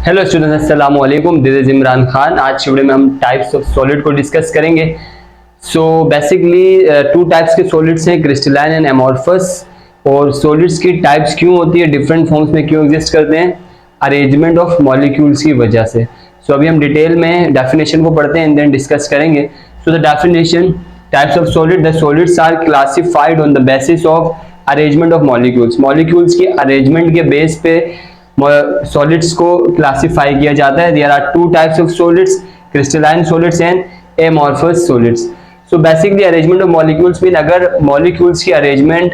Hello students, अस्सलाम वालेकुम। This is Imran Khan. आज के वीडियो में हम टाइप्स ऑफ सॉलिड को डिस्कस करेंगे। सो बेसिकली टू टाइप्स के सॉलिड्स हैं, क्रिस्टलाइन एंड एमॉर्फस। और सॉलिड्स की टाइप्स क्यों होती है, डिफरेंट फॉर्म्स में क्यों एग्जिस्ट करते हैं, अरेंजमेंट ऑफ मॉलिक्यूल्स की वजह से। सो अभी हम डिटेल में डेफिनेशन को पढ़ते हैं एंड देन डिस्कस करेंगे। So the definition, types of solid, the solids are classified on the basis of arrangement of molecules. Molecules की अरेंजमेंट के बेस पे सॉलिड्स को क्लासिफाई किया जाता है। There are two types of solids, crystalline solids and amorphous solids. So basically arrangement of molecules mean अगर molecules की arrangement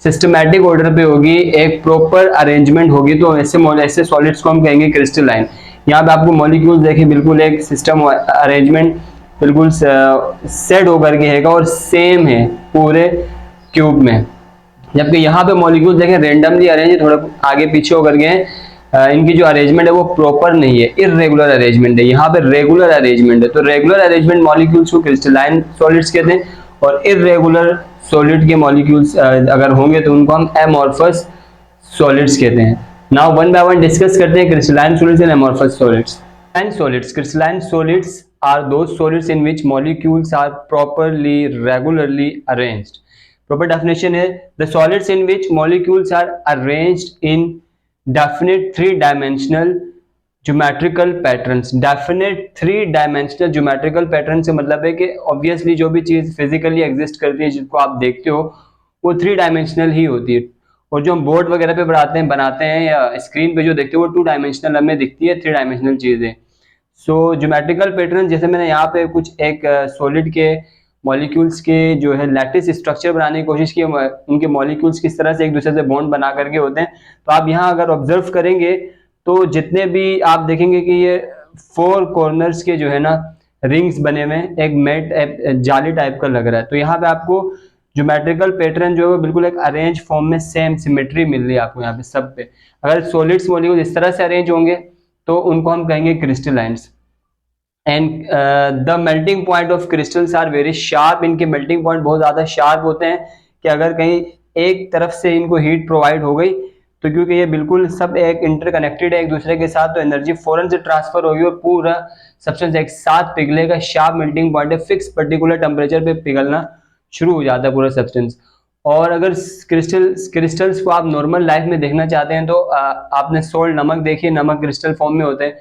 systematic order पे होगी, एक प्रॉपर अरेंजमेंट होगी, तो ऐसे सॉलिड्स को हम कहेंगे क्रिस्टलाइन। यहाँ पे आपको मॉलिक्यूल्स देखें, बिल्कुल एक सिस्टम अरेंजमेंट बिल्कुल सेट होकर के है और सेम है पूरे क्यूब में। जबकि यहाँ पे मॉलिक्यूल्स देखें रेंडमली अरेंज, थोड़ा आगे पीछे होकर के इनकी जो अरेंजमेंट है वो प्रॉपर नहीं है, इररेगुलर अरेंजमेंट है। यहाँ पे रेगुलर अरेंजमेंट है, तो रेगुलर अरेंजमेंट मॉलिक्यूल्स को क्रिस्टलाइन सॉलिड्स कहते हैं, और इररेगुलर सॉलिड के मॉलिक्यूल्स अगर होंगे तो उनको हम एमॉर्फस सॉलिड्स कहते हैं। Now one by one discuss करते हैं crystalline solids and amorphous solids. Crystalline solids are those solids in which molecules are properly, regularly arranged. Proper definition है the solids in which molecules are arranged in definite three-dimensional geometrical patterns. Definite three-dimensional geometrical pattern से मतलब है कि obviously जो भी चीज physically exist करती है, जिसको आप देखते हो, वो थ्री डायमेंशनल ही होती है। और जो हम बोर्ड वगैरह पे बनाते हैं या स्क्रीन पे जो देखते हो वो टू डायमेंशनल हमें दिखती है, थ्री डायमेंशनल चीजें। सो ज्योमेट्रिकल पैटर्न, जैसे मैंने यहाँ पे कुछ एक सॉलिड के मॉलिक्यूल्स के जो है लैटिस स्ट्रक्चर बनाने की कोशिश की, उनके मॉलिक्यूल्स किस तरह से एक दूसरे से बॉन्ड बना करके होते हैं। तो आप यहाँ अगर ऑब्जर्व करेंगे तो जितने भी आप देखेंगे कि ये फोर कॉर्नर्स के जो है ना रिंग्स बने हुए हैं, एक मेट जाली टाइप का लग रहा है। तो यहाँ पे आपको ज्योमेट्रिकल पैटर्न जो है बिल्कुल एक अरेंज फॉर्म में सेम सिमेट्री मिल रही है आपको यहाँ पे सब पे। अगर सॉलिड्स मॉलिक्यूल इस तरह से अरेंज होंगे तो उनको हम कहेंगे crystallines. And the melting point of crystals are very sharp. इनके मेल्टिंग पॉइंट बहुत ज्यादा शार्प होते हैं कि अगर कहीं एक तरफ से इनको हीट प्रोवाइड हो गई तो क्योंकि ये बिल्कुल सब एक इंटरकनेक्टेड है एक दूसरे के साथ, तो एनर्जी फौरन से ट्रांसफर होगी और पूरा सब्सटेंस एक साथ पिघलेगा। शार्प मेल्टिंग पॉइंट है, फिक्स पर्टिकुलर टेम्परेचर पे पिघलना शुरू हो जाता है पूरा सब्सटेंस। और अगर क्रिस्टल्स को आप नॉर्मल लाइफ में देखना चाहते हैं तो आपने सोल्ट नमक देखिए, नमक क्रिस्टल फॉर्म में होते हैं।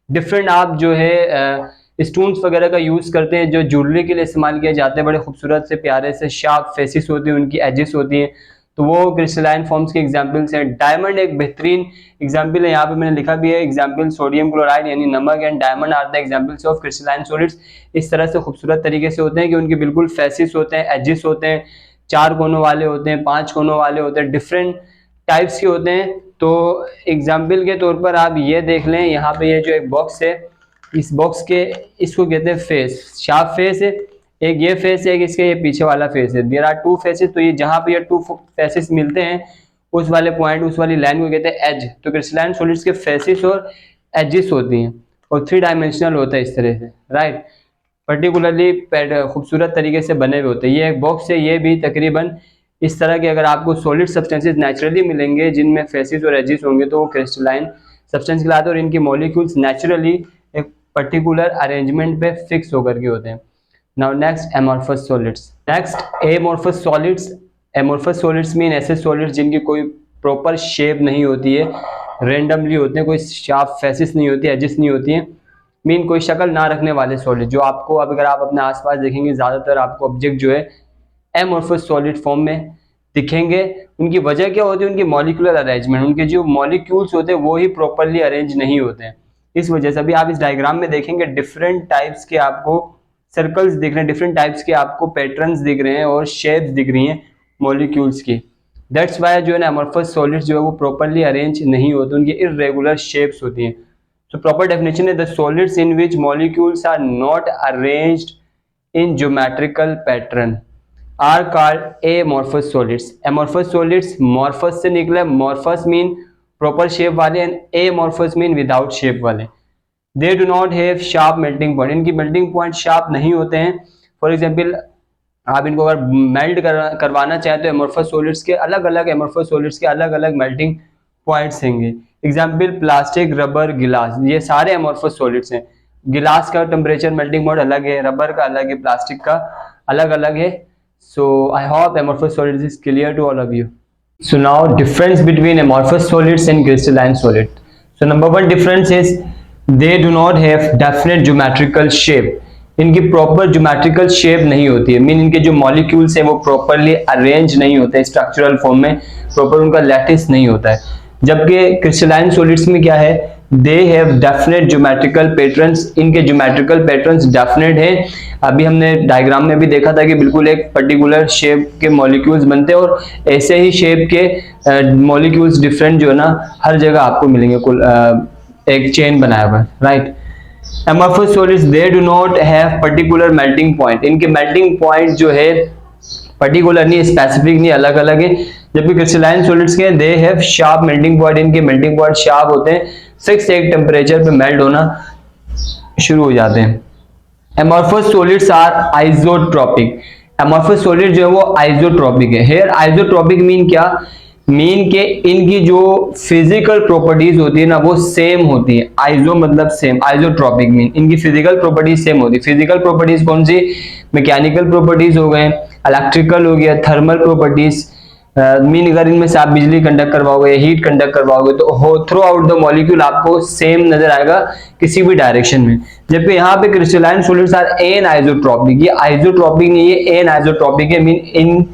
डिफरेंट आप जो है स्टोन्स वगैरह का यूज करते हैं जो ज्वेलरी के लिए इस्तेमाल किए जाते हैं, बड़े खूबसूरत से प्यारे से शार्प फेसिस होती है, उनकी एजेस होती हैं, तो वो क्रिस्टलाइन फॉर्म्स के एग्जांपल्स हैं। डायमंड एक बेहतरीन एग्जांपल है, यहाँ पे मैंने लिखा भी है एग्जांपल, सोडियम क्लोराइड यानी नमक and diamond are the examples of crystalline solids. इस तरह से खूबसूरत तरीके से होते हैं कि उनके बिल्कुल फेसिस होते हैं, एजेस होते हैं, चार कोनों वाले होते हैं, पांच कोनों वाले होते हैं, डिफरेंट टाइप्स के होते हैं। तो एग्जाम्पल के तौर पर आप ये देख लें, यहाँ पे ये जो एक बॉक्स है, इस बॉक्स के इसको कहते हैं फेस, शार्प फेस है, एक ये फेस है, एक इसके ये पीछे वाला फेस है। देयर आर टू फेसेस, तो ये जहां पे ये टू फेसेस मिलते हैं उस वाले पॉइंट, उस वाली लाइन को कहते हैं एज। तो क्रिस्टलाइन सॉलिड्स के फेसेस और एजेस होती हैं और थ्री डायमेंशनल होता है इस तरह से, राइट। पर्टिकुलरली खूबसूरत तरीके से बने हुए होते हैं। ये एक बॉक्स है, ये भी तकरीबन इस तरह के अगर आपको सॉलिड सब्सटेंसेस नेचुरली मिलेंगे जिनमें फेसेस और एजेस होंगे तो वो क्रिस्टलाइन सब्सटेंस कहलाते हैं, और इनकी मॉलिक्यूल्स नेचुरली एक पर्टिकुलर अरेंजमेंट पे फिक्स होकर के होते हैं। Now next, amorphous solids. Next, amorphous solids. Amorphous solids mean ऐसे सॉलिड्स जिनकी कोई प्रॉपर शेप नहीं होती है, रेंडमली होते हैं, कोई शार्प फेसिस नहीं होती, एजेस नहीं होती है, मीन कोई शक्ल ना रखने वाले सॉलिड जो आपको, अब अगर आप अपने आसपास देखेंगे ज्यादातर आपको ऑब्जेक्ट जो है एमॉर्फस सॉलिड फॉर्म में दिखेंगे। उनकी वजह क्या होती है, उनकी मॉलिक्यूलर अरेंजमेंट, उनके जो मॉलिक्यूल्स होते हैं वो ही प्रॉपरली अरेंज नहीं होते हैं। इस वजह से अभी आप इस डायग्राम में देखेंगे डिफरेंट टाइप्स के आपको सर्कल्स दिख रहे हैं, डिफरेंट टाइप्स के आपको पैटर्न्स दिख रहे हैं और शेप्स दिख रही हैं मॉलिक्यूल्स की। दैट्स वाई जो है ना एमॉर्फस सॉलिड्स जो है वो प्रॉपरली अरेंज नहीं होते, उनकी इररेगुलर शेप्स होती हैं। So proper definition is the solids in which molecules are not arranged in geometrical pattern are called amorphous solids. Amorphous solids, morphous से निकला, morphous mean proper shape वाले and amorphous mean without shape वाले। They do not have sharp melting point. इनकी melting point sharp नहीं होते हैं। For example, आप इनको अगर मेल्ट करवाना चाहें तो amorphous solids के अलग अलग amorphous solids के अलग अलग melting पॉइंट्स होंगे। एग्जाम्पल प्लास्टिक, रबर, गिलास, ये सारे एमोर्फस सॉलिड्स हैं। गिलास का टेम्परेचर मेल्टिंग पॉइंट अलग है, रबर का अलग है, प्लास्टिक का अलग अलग है। So I hope amorphous solids is clear to all of you. So now difference between amorphous solids and crystalline solid. So number one difference is they do not have definite geometrical shape. इनकी proper geometrical shape नहीं होती है, mean इनके जो molecules हैं वो properly arrange नहीं होते स्ट्रक्चरल फॉर्म में, प्रॉपर उनका लैटिस नहीं होता है। जबकि क्रिस्टलाइन सॉलिड्स में क्या है, they have definite geometrical patterns, इनके ज्योमेट्रिकल पैटर्न्स डेफिनेट है। अभी हमने डायग्राम में भी देखा था कि बिल्कुल एक पर्टिकुलर शेप के मॉलिक्यूल्स बनते हैं और ऐसे ही शेप के मॉलिक्यूल्स डिफरेंट जो है ना हर जगह आपको मिलेंगे, कुल एक चेन बनाया हुआ, right. Amorphous solids they do not have particular melting point, इनके melting point जो है पर्टिकुलर नहीं, स्पेसिफिक नहीं, अलग अलग है। जबकि क्रिस्टलाइन सॉलिड्स के they have sharp melting point, इनके मेल्टिंग पॉइंट शार्प होते हैं, फिक्स एक टेम्परेचर पे मेल्ट होना शुरू हो जाते हैं। Amorphous solids are isotropic, amorphous solid जो है वो आइसोट्रोपिक है। हेयर आइसोट्रोपिक मीन क्या, मीन के इनकी जो फिजिकल प्रॉपर्टीज होती है ना वो सेम होती है। आइसो मतलब सेम, आइसोट्रोपिक मीन इनकी फिजिकल प्रॉपर्टीज सेम होती है। फिजिकल प्रॉपर्टीज कौन सी, मैकेनिकल प्रॉपर्टीज हो गए, इलेक्ट्रिकल हो गया, थर्मल प्रॉपर्टीज, मीन अगर इनमें से आप बिजली कंडक्ट करवाओगे, हीट कंडक्ट करवाओगे तो हो थ्रू आउट द मॉलिक्यूल आपको सेम नजर आएगा किसी भी डायरेक्शन में। जबकि यहाँ पे crystalline solids are anisotropic, ये आइसोट्रोपिक नहीं है, एन आइसोट्रोपिक है, मीन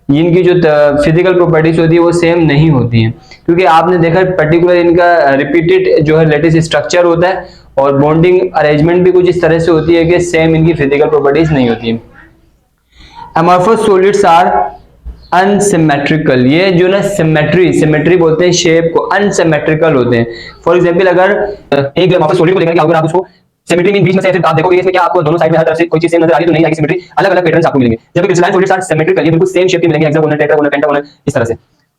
इनकी जो फिजिकल प्रॉपर्टीज होती है वो सेम नहीं होती हैं, क्योंकि आपने देखा पर्टिकुलर इनका रिपीटेड जो है लेटिस स्ट्रक्चर होता है और बॉन्डिंग अरेंजमेंट भी कुछ इस तरह से होती है कि सेम इनकी फिजिकल प्रॉपर्टीज नहीं होती है। एमॉर्फस सॉलिड्स आर अनसिमेट्रिकल, ये जो ना सिमेट्री बोलते हैं शेप को, अनसिमेट्रिकल होते हैं। फॉर एग्जांपल अगर एक एमॉर्फस सॉलिड को देखा, अगर आप उसको सिमेट्री मीन बीच में से आप देखोगे इसमें क्या आपको दोनों साइड में हर तरफ से कोई चीज सेम नजर आ रही है तो नहीं आएगी सिमेट्री, अलग अलग पैटर्न्स आपको मिलेंगे। जबकि क्रिस्टलाइन सॉलिड्स आर सिमेट्रिकल, ये बिल्कुल सेम शेप के मिलेंगे, हेक्सागोनल, टेट्रागोनल, पेंटागोनल, इस तरह से।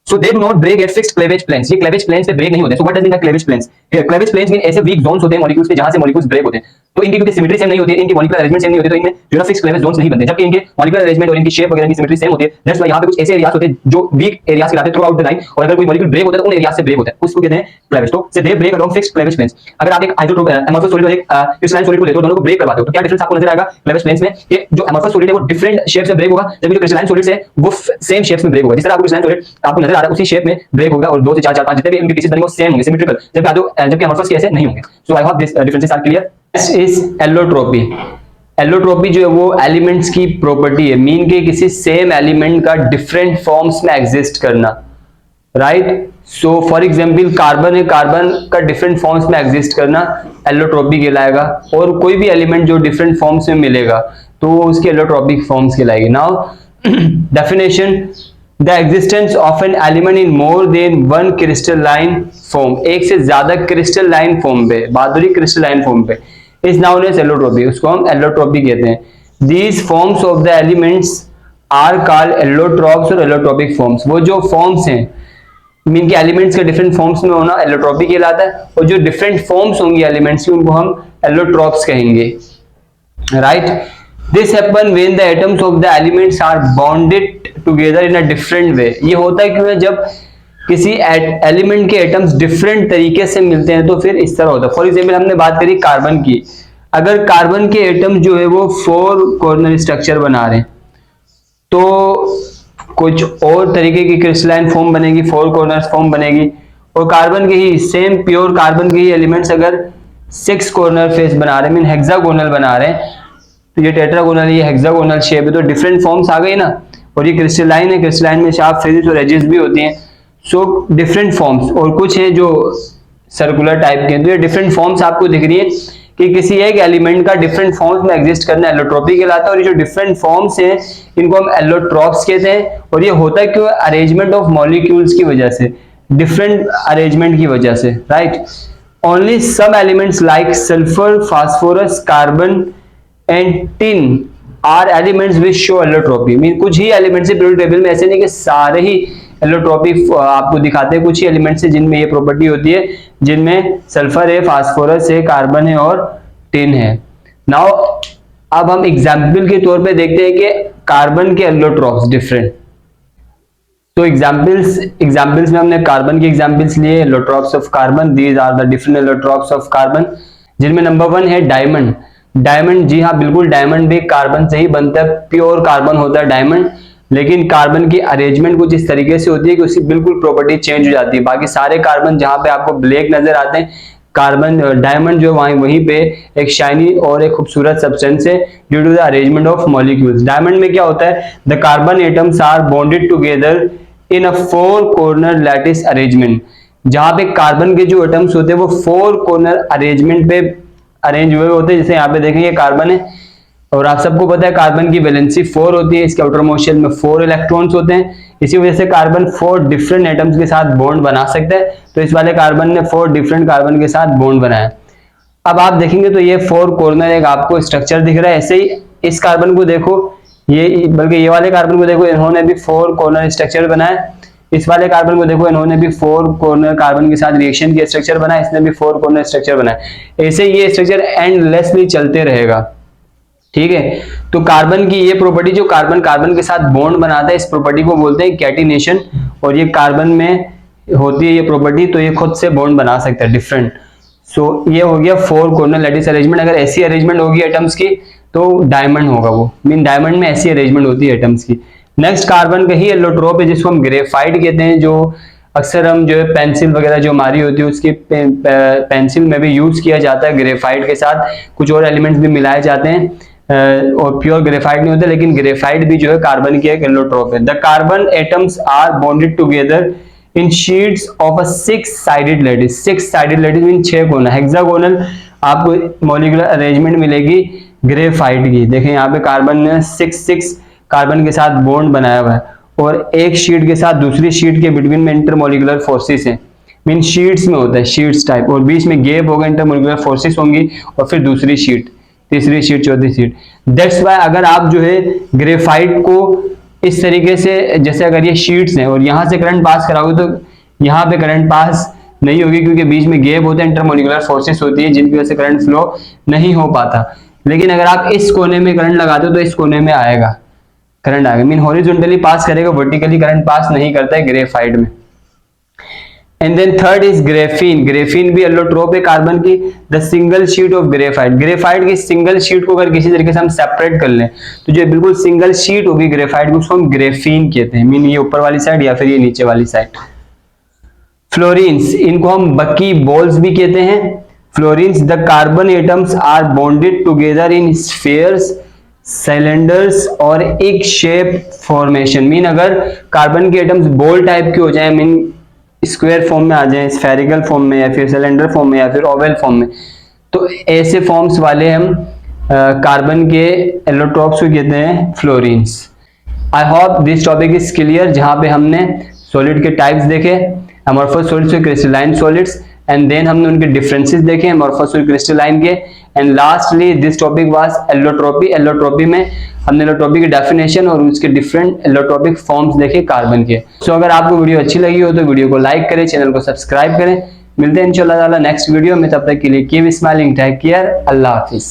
So they do not break at fixed cleavage planes, ये cleavage planes पे break नहीं होते। So what does mean by cleavage planes? Here cleavage planes mean ऐसे weak zones होते हैं मॉलिक्यूल्स पे जहां से मॉलिक्यूल्स ब्रेक होते हैं। तो इनकी क्योंकि सिमेट्री सेम नहीं होती है, इनकी मॉलिक्यूलर अरेंजमेंट सेम नहीं होती, तो इनमें जो ना फिक्स्ड क्लेवेज जोन्स नहीं बनते। जबकि इनके मॉलिक्यूलर अरेंजमेंट और इनकी शेप वगैरह की सिमेट्री सेम होती है। दैट्स व्हाई यहां पे कुछ ऐसे एरियाज होते हैं जो वीक एरियाज कहलाते हैं थ्रू आउट द लाइन, और अगर कोई मॉलिक्यूल ब्रेक होता है तो उन एरियाज से ब्रेक होता है, उसको कहते हैं क्लेवेज। तो say they break along fixed cleavage planes. अगर आप एक एमॉर्फस सॉलिड और एक क्रिस्टलाइन सॉलिड को लेते हो, दोनों को ब्रेक करवाते हो तो क्या डिफरेंस आपको नजर आएगा क्लेवेज प्लेन्स में, कि जो एमॉर्फस सॉलिड है वो डिफरेंट शेप से ब्रेक होगा, जबकि जो क्रिस्टलाइन सॉलिड है वो सेम शेप्स में ब्रेक होगा। जिस तरह आपको क्रिस्टलाइन सॉलिड आपको नजर आ रहा है उसी शेप में ब्रेक होगा और 2 से 4 4 5 जितने भी इनके पीसेस बनेंगे वो सेम होंगे, सिमेट्रिकल, जबकि एमॉर्फस के ऐसे नहीं होंगे। So I hope this differences are clear. Next is allotropy. Allotropy जो है वो एलिमेंट्स की प्रॉपर्टी है, मीन के किसी सेम एलिमेंट का डिफरेंट फॉर्म्स में एग्जिस्ट करना, right. So for example carbon है, कार्बन का डिफरेंट फॉर्म्स में एग्जिस्ट करना एलोट्रोपी कहलाएगा, और कोई भी एलिमेंट जो डिफरेंट फॉर्म्स में मिलेगा तो उसकी एलोट्रोपिक फॉर्म्स कहलाएगी। Now definition, the existence of an element in more than one crystalline form, एक से ज्यादा क्रिस्टलाइन फॉर्म पे, बहादुरी क्रिस्टलाइन फॉर्म पे, इज नाउन एज एलोट्रोपी, उसको हम एलोट्रोपी कहते हैं। These forms of the elements are called allotropes और एलोट्रोपिक फॉर्म्स। वो जो फॉर्म्स हैं मीन के एलिमेंट्स के डिफरेंट फॉर्म्स में होना एलोट्रोपी कहलाता है, और जो डिफरेंट फॉर्म्स होंगी एलिमेंट्स की उनको हम एलोट्रोप्स कहेंगे, right. This happen when the atoms of the elements are bonded together in a different way. ये होता है क्यों, जब किसी एलिमेंट के एटम्स डिफरेंट तरीके से मिलते हैं तो फिर इस तरह होता है। फॉर एग्जांपल हमने बात करी कार्बन की, अगर कार्बन के एटम जो है वो 4 कॉर्नर स्ट्रक्चर बना रहे हैं तो कुछ और तरीके की क्रिस्टलाइन फॉर्म बनेगी, 4 कॉर्नर फॉर्म बनेगी, और कार्बन के ही सेम प्योर कार्बन के ही एलिमेंट्स अगर 6 कॉर्नर फेस बना रहे हैं, मीन हेक्सागोनल बना रहे हैं, तो ये टेट्रागोनल, ये हेक्सागोनल शेप है, तो डिफरेंट फॉर्म्स आ गई ना। और ये क्रिस्टलाइन है, क्रिस्टलाइन में शार्प फेसेस और एजेस भी होती हैं, सो डिफरेंट फॉर्म्स, और कुछ है जो सर्कुलर टाइप के हैं। तो ये डिफरेंट फॉर्म्स आपको दिख रही है कि किसी एक एलिमेंट का डिफरेंट फॉर्म्स में एग्जिस्ट करना एलोट्रोपी कहलाता है, और ये जो डिफरेंट फॉर्म्स हैं इनको हम एलोट्रोप्स कहते हैं। और ये होता है क्यों, अरेंजमेंट ऑफ मॉलिक्यूल्स की वजह से, डिफरेंट अरेंजमेंट की वजह से, right. Only some elements like sulphur, phosphorus, carbon and tin are elements which show allotropy, mean कुछ ही एलिमेंट्स है पीरियोडिक टेबल में, ऐसे नहीं कि सारे ही एलोट्रोपी आपको दिखाते हैं, कुछ ही एलिमेंट्स है जिनमें ये प्रॉपर्टी होती है, जिनमें सल्फर है, फास्फोरस है, कार्बन है और टिन है। नाउ अब हम एग्जाम्पल के तौर पे देखते हैं कि कार्बन के एलोट्रोप्स डिफरेंट, तो एग्जाम्पल्स में हमने कार्बन की एग्जाम्पल्स लिए, allotropes of carbon, these are the different allotropes of carbon, जिनमें नंबर 1 है डायमंड। डायमंड, जी हाँ बिल्कुल, डायमंड भी कार्बन से ही बनता है, प्योर कार्बन होता है डायमंड, लेकिन कार्बन की अरेंजमेंट कुछ इस तरीके से होती है कि उसकी बिल्कुल प्रॉपर्टी चेंज हो जाती है। बाकी सारे कार्बन जहां पे आपको ब्लैक नजर आते हैं, कार्बन डायमंड जो वहीं पे एक शाइनी और एक खूबसूरत सब्सटेंस है due to the arrangement of molecules. Diamond में क्या होता है, the carbon atoms are bonded together in a 4 corner lattice arrangement. जहां पे कार्बन के जो एटम्स होते हैं वो 4 कॉर्नर अरेंजमेंट पे अरेंज हुए होते हैं। जैसे यहाँ पे देखेंगे कार्बन है, और आप सबको पता है कार्बन की वैलेंसी 4 होती है, इसके आउटर मोस्ट शेल में 4 इलेक्ट्रॉन्स होते हैं। इसी वजह से कार्बन 4 डिफरेंट एटम्स के साथ बॉन्ड बना सकता है। तो इस वाले कार्बन ने 4 डिफरेंट कार्बन के साथ बॉन्ड बनाया। अब आप देखेंगे तो ये 4 कॉर्नर एक आपको स्ट्रक्चर दिख रहा है। ऐसे ही इस कार्बन को देखो, बल्कि ये वाले कार्बन को देखो, इन्होंने भी 4 कॉर्नर स्ट्रक्चर बनाया। इस वाले कार्बन को देखो, इन्होंने भी 4 कॉर्नर कार्बन के साथ रिएक्शन की स्ट्रक्चर बनाया, इसने भी 4 कॉर्नर स्ट्रक्चर बनाया। ऐसे ये स्ट्रक्चर एंडलेसली चलते रहेगा, ठीक है। तो कार्बन की ये प्रॉपर्टी, जो कार्बन के साथ बॉन्ड बनाता है, इस प्रॉपर्टी को बोलते हैं कैटिनेशन, और ये कार्बन में होती है ये प्रॉपर्टी, तो ये खुद से बॉन्ड बना सकता है डिफरेंट। सो ये हो गया 4 कॉर्नर लैटिस अरेंजमेंट। अगर ऐसी अरेंजमेंट होगी एटम्स की तो डायमंड होगा, वो मीन डायमंड में ऐसी अरेंजमेंट होती है एटम्स की। नेक्स्ट कार्बन का ही एलोट्रोप है, जिसको हम ग्रेफाइट कहते हैं, जो अक्सर हम जो है पेंसिल वगैरह जो हमारी होती है उसकी पेंसिल में भी यूज किया जाता है। ग्रेफाइट के साथ कुछ और एलिमेंट्स भी मिलाए जाते हैं, और प्योर ग्रेफाइट नहीं होता, लेकिन ग्रेफाइट भी जो है कार्बन की एक एलोट्रोप है। The carbon atoms are bonded together in sheets of a 6 sided lattice. 6 sided lattice mean 6 कोना। हेक्सागोनल आपको मॉलिक्यूलर अरेंजमेंट मिलेगी ग्रेफाइट की। देखें यहाँ पे कार्बन ने 6 कार्बन के साथ बॉन्ड बनाया हुआ है, और एक शीट के साथ दूसरी शीट के बिटवीन में इंटरमोलिकुलर फोर्सेस है, मीन शीट्स में होता है, शीट्स टाइप, और बीच में गैप होगा, इंटरमोलिकुलर फोर्सेस होंगी, और फिर दूसरी शीट, तीसरी शीट, चौथी शीट। दैट्स वाई अगर आप जो है ग्रेफाइट को इस तरीके से, जैसे अगर ये शीट्स हैं और यहां से करंट पास कराओगे तो यहाँ पे करंट पास नहीं होगी, क्योंकि बीच में गैप होता है, इंटरमोलिकुलर फोर्सेस होती है, जिनकी वजह से करंट फ्लो नहीं हो पाता। लेकिन अगर आप इस कोने में करंट लगाते हो तो इस कोने में आएगा करंट, आएगा, मीन हॉरिजॉन्टली पास करेगा, वर्टिकली करंट पास नहीं करता है ग्रेफाइट में। And then third is graphene. Graphene भी एलोट्रोप है कार्बन की। The single sheet of graphite. Graphite की सिंगल शीट को अगर किसी तरीके से हम सेपरेट कर लें तो जो बिल्कुल सिंगल शीट होगी ग्रेफाइट की, उसको हम ग्रेफीन कहते हैं, मीन ये ऊपर वाली साइड या फिर ये नीचे वाली साइड। फ्लोरीन्स, इनको हम बकी बॉल्स भी कहते हैं। Fullerenes, the carbon atoms are bonded together in spheres, cylinders और एक शेप फॉर्मेशन। मीन अगर कार्बन के एटम्स बॉल टाइप के हो जाए, मीन स्क्वायर फॉर्म में आ जाए, स्फेरिकल फॉर्म में, या फिर सिलेंडर फॉर्म में, या फिर ओवल फॉर्म में, तो ऐसे फॉर्म्स वाले हम कार्बन के एलोट्रोप्स को कहते हैं fluorines. I hope this topic is clear, जहां पे हमने सॉलिड के टाइप्स देखे, अमॉर्फस सॉलिड्स और क्रिस्टलाइन सॉलिड्स, एंड देन हमने उनके डिफरेंसेस देखे अमॉर्फस और क्रिस्टलाइन के, and lastly this topic was allotropy. Allotropy में हमने एलोट्रोपी की डेफिनेशन और उसके डिफरेंट एलोट्रोपिक फॉर्म्स देखे कार्बन के। सो अगर आपको वीडियो अच्छी लगी हो तो वीडियो को लाइक करें, चैनल को सब्सक्राइब करें। मिलते हैं इंशाल्लाह ताला नेक्स्ट वीडियो में, तब तक के लिए कीप स्माइलिंग, टेक केयर, अल्लाह हाफिज।